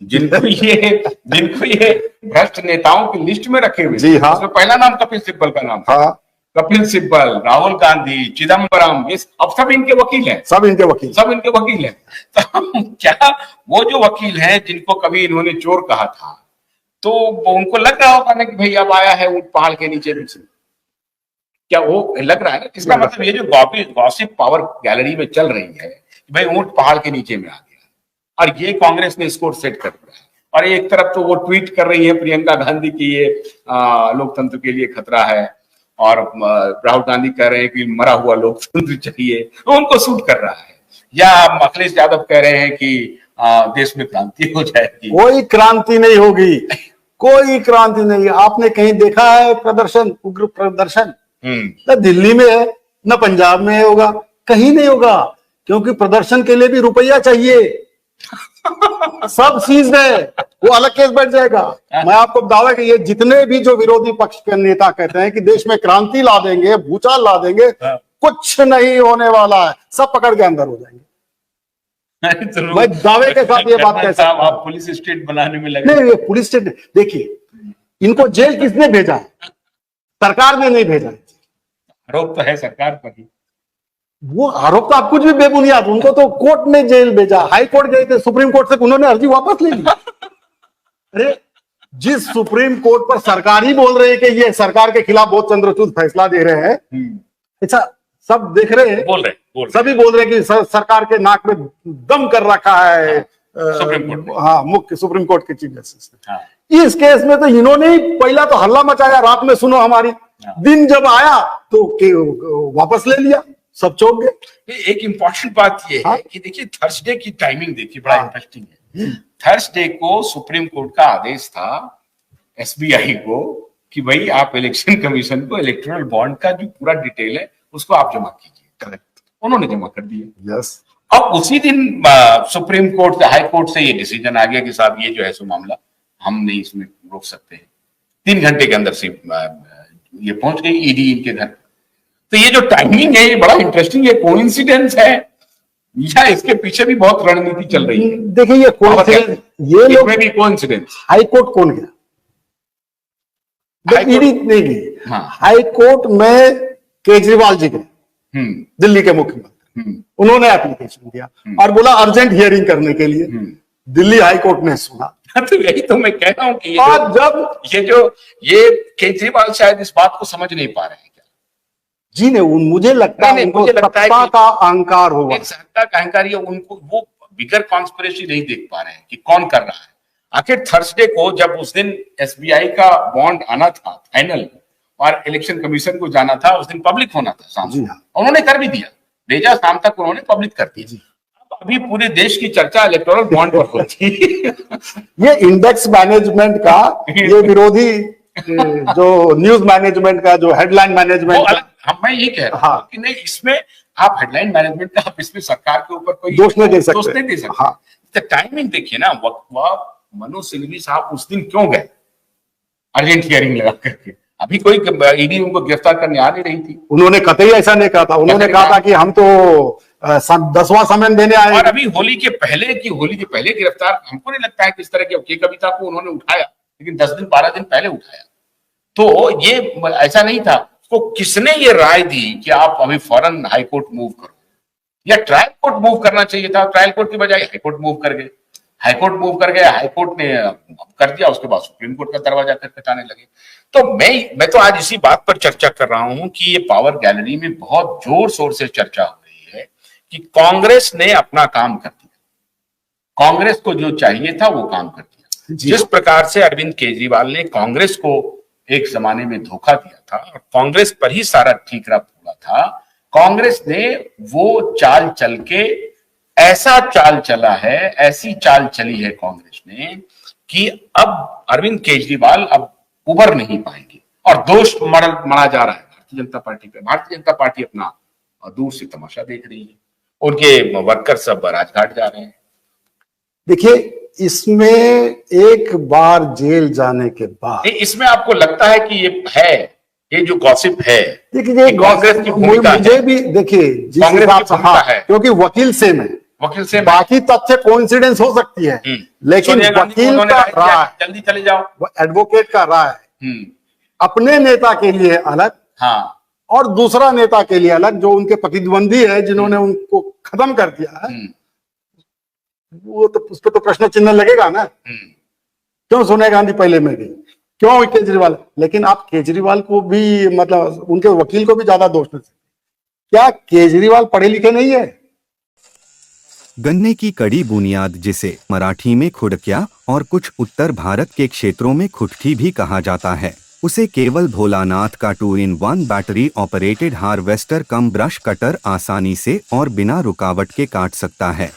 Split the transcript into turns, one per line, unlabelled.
जिनको ये भ्रष्ट नेताओं की लिस्ट में रखे हुए,
जी हाँ,
उसमें पहला नाम कपिल सिब्बल का नाम था।
हाँ,
कपिल सिब्बल, राहुल गांधी, चिदम्बरम, ये अब सब इनके वकील हैं,
सब इनके वकील
हैं। तो क्या वो जो वकील हैं जिनको कभी इन्होंने चोर कहा था, तो उनको लग रहा होगा ना कि भाई अब आया है ऊंट पहाड़ के नीचे भी, क्या वो लग रहा है? इसका मतलब ये जो गॉसिप पावर गैलरी में चल रही है, भाई ऊंट पहाड़ के नीचे में आ गया, और ये कांग्रेस ने स्कोर सेट कर दिया है। और एक तरफ तो वो ट्वीट कर रही है प्रियंका गांधी की ये लोकतंत्र के लिए खतरा है, और राहुल गांधी कह रहे हैं कि मरा हुआ लोकतंत्र चाहिए, तो उनको सूट कर रहा है। या अखिलेश यादव कह रहे हैं कि देश में क्रांति हो जाएगी।
कोई क्रांति नहीं होगी, कोई क्रांति नहीं। आपने कहीं देखा है प्रदर्शन, उग्र प्रदर्शन? न दिल्ली में है, न पंजाब में होगा, कहीं नहीं होगा, क्योंकि प्रदर्शन के लिए भी रुपया चाहिए। सब सीज है, वो अलग केस बैठ जाएगा। मैं आपको दावा कि ये जितने भी जो विरोधी पक्ष के नेता कहते हैं कि देश में क्रांति ला देंगे, भूचाल ला देंगे, कुछ नहीं होने वाला है, सब पकड़ के अंदर हो जाएंगे। मैं दावे के साथ ये बात कह सकता हूं।
आप पुलिस स्टेट बनाने में लगे।
नहीं, ये पुलिस स्टेट, देखिए इनको जेल किसने भेजा है? सरकार ने नहीं भेजा।
आरोप तो है सरकार पर ही।
वो आरोप तो आप कुछ भी बेबुनियाद, उनको तो कोर्ट ने जेल भेजा, हाई कोर्ट गए थे, सुप्रीम कोर्ट से उन्होंने अर्जी वापस ले ली। अरे जिस सुप्रीम कोर्ट पर सरकार ही बोल रहे हैं कि ये सरकार के खिलाफ बहुत चंद्रचूड फैसला दे रहे हैं, अच्छा सब देख रहे हैं, बोल रहे सभी बोल रहे हैं कि सरकार के नाक में दम कर रखा है
सुप्रीम कोर्ट।
हाँ, मुख्य सुप्रीम कोर्ट के चीफ जस्टिस ने। इस केस में तो इन्होंने ही पहला तो हल्ला मचाया, रात में सुनो हमारी, दिन जब आया तो वापस ले लिया, सब चौंक गए।
एक इंपॉर्टेंट बात ये है कि देखिए थर्सडे की टाइमिंग देखिए, बड़ा इंटरेस्टिंग है। थर्सडे को सुप्रीम कोर्ट का आदेश था एसबीआई को कि भाई आप इलेक्शन कमीशन को इलेक्टोरल बॉन्ड का जो पूरा डिटेल है उसको आप जमा कीजिए। करेक्ट, उन्होंने जमा कर दिया।
यस।
अब उसी दिन सुप्रीम कोर्ट से, हाई कोर्ट से ये डिसीजन आ गया कि साहब ये जो है सो मामला हम नहीं इसमें रोक सकते हैं। 3 घंटे के अंदर से ये पहुंच गई ईडी इनके घर। तो ये जो टाइमिंग है ये बड़ा इंटरेस्टिंग, ये कोइंसिडेंस है या इसके पीछे भी बहुत रणनीति चल रही है?
देखिए ये कोइंसिडेंस, ये लोग
भी कोइंसिडेंस।
हाई कोर्ट कौन गया? ईडी नहीं गई। हाई कोर्ट में केजरीवाल जी गए, दिल्ली के मुख्यमंत्री, उन्होंने एप्लीकेशन दिया और बोला अर्जेंट हियरिंग करने के लिए। दिल्ली हाई कोर्ट ने सुना।
तो यही तो मैं कह रहा हूं कि ये केजरीवाल शायद इस बात को समझ नहीं पा रहे हैं क्या?
जी नहीं, मुझे लगता है सत्ता का अहंकार होगा,
सत्ता का अहंकार, ये उनको वो बिगर कॉन्स्पिरेसी नहीं देख पा रहे हैं कि कौन कर रहा है। आखिर थर्सडे को जब उस दिन एसबीआई का बॉन्ड आना था फाइनल और इलेक्शन कमीशन को जाना था, उस दिन पब्लिक होना था शाम को, उन्होंने कर भी दिया, भेजा शाम तक उन्होंने पब्लिक कर दी। अभी पूरे देश की चर्चा इलेक्टोरल बॉन्ड पर होती है।
ये इंडेक्स मैनेजमेंट का, ये विरोधी जो न्यूज मैनेजमेंट का, जो हेडलाइन मैनेजमेंट,
मैं यही कह रहा हूं कि नहीं, इसमें आप हेडलाइन मैनेजमेंट का, आप इसमें सरकार के ऊपर कोई
दोष नहीं दे सकते।
हाँ, तो टाइमिंग देखिए ना, मनोज सिंघवी साहब उस दिन क्यों गए अर्जेंट हियरिंग लगा करके? अभी कोई ईडी उनको गिरफ्तार करने आ नहीं रही थी।
उन्होंने कतई ऐसा नहीं कहा था, उन्होंने कहा था कि हम तो 10वां समय देने आए।
और अभी होली के पहले गिरफ्तार, हमको नहीं लगता है कि इस तरह के कविता को उन्होंने उठाया, लेकिन 10 दिन 12 दिन पहले उठाया। तो ये ऐसा नहीं था। तो किसने ये राय दी कि आप अभी फौरन हाई कोर्ट मूव करो, या ट्रायल कोर्ट मूव करना चाहिए था? ट्रायल कोर्ट की बजाय हाई कोर्ट मूव कर गए। हाई कोर्ट मूव कर गए, हाई कोर्ट ने कर दिया, उसके बाद सुप्रीम कोर्ट का दरवाजा खटखटाने लगे। तो मैं तो आज इसी बात पर चर्चा कर रहा हूं कि ये पावर गैलरी में बहुत जोर शोर से चर्चा हो रही है कि कांग्रेस ने अपना काम कर दिया, कांग्रेस को जो चाहिए था वो काम कर दिया। जिस प्रकार से अरविंद केजरीवाल ने कांग्रेस को एक जमाने में धोखा दिया था और कांग्रेस पर ही सारा ठीकरा पूरा था, कांग्रेस ने वो चाल चल के, ऐसा चाल चला है, ऐसी चाल चली है कांग्रेस ने कि अब अरविंद केजरीवाल अब उबर नहीं पाएंगे और दोष मरा जा रहा है भारतीय जनता पार्टी पे। भारतीय जनता पार्टी अपना दूर से तमाशा देख रही है, उनके वर्कर सब राजघाट जा रहे हैं।
देखिए इसमें एक बार जेल जाने के बाद,
इसमें आपको लगता है कि ये जो गॉसिप है,
देखिए कांग्रेस की भूमिका, मुझे भी देखिए जिस हिसाब से, क्योंकि वकील सेम है,
वकील से
बाकी तथ्य कोइंसिडेंस हो सकती है, लेकिन
सोनिया गांधी को
वकील
उन्होंने
का
कहा
राय,
कि जल्दी चले जाओ।
एडवोकेट का राय अपने नेता के लिए अलग,
हाँ
और दूसरा नेता के लिए अलग, जो उनके प्रतिद्वंदी है, जिन्होंने उनको खत्म कर दिया है, वो तो उस पर तो प्रश्न चिन्ह लगेगा ना। क्यों सोनिया गांधी पहले में गई, क्यों केजरीवाल? लेकिन आप केजरीवाल को भी, मतलब उनके वकील को भी ज्यादा दोष नहीं सकते। क्या केजरीवाल पढ़े लिखे नहीं है?
गन्ने की कड़ी बुनियाद, जिसे मराठी में खुड़किया और कुछ उत्तर भारत के क्षेत्रों में खुटकी भी कहा जाता है, उसे केवल भोलानाथ का 2-in-1 बैटरी ऑपरेटेड हार्वेस्टर कम ब्रश कटर आसानी से और बिना रुकावट के काट सकता है।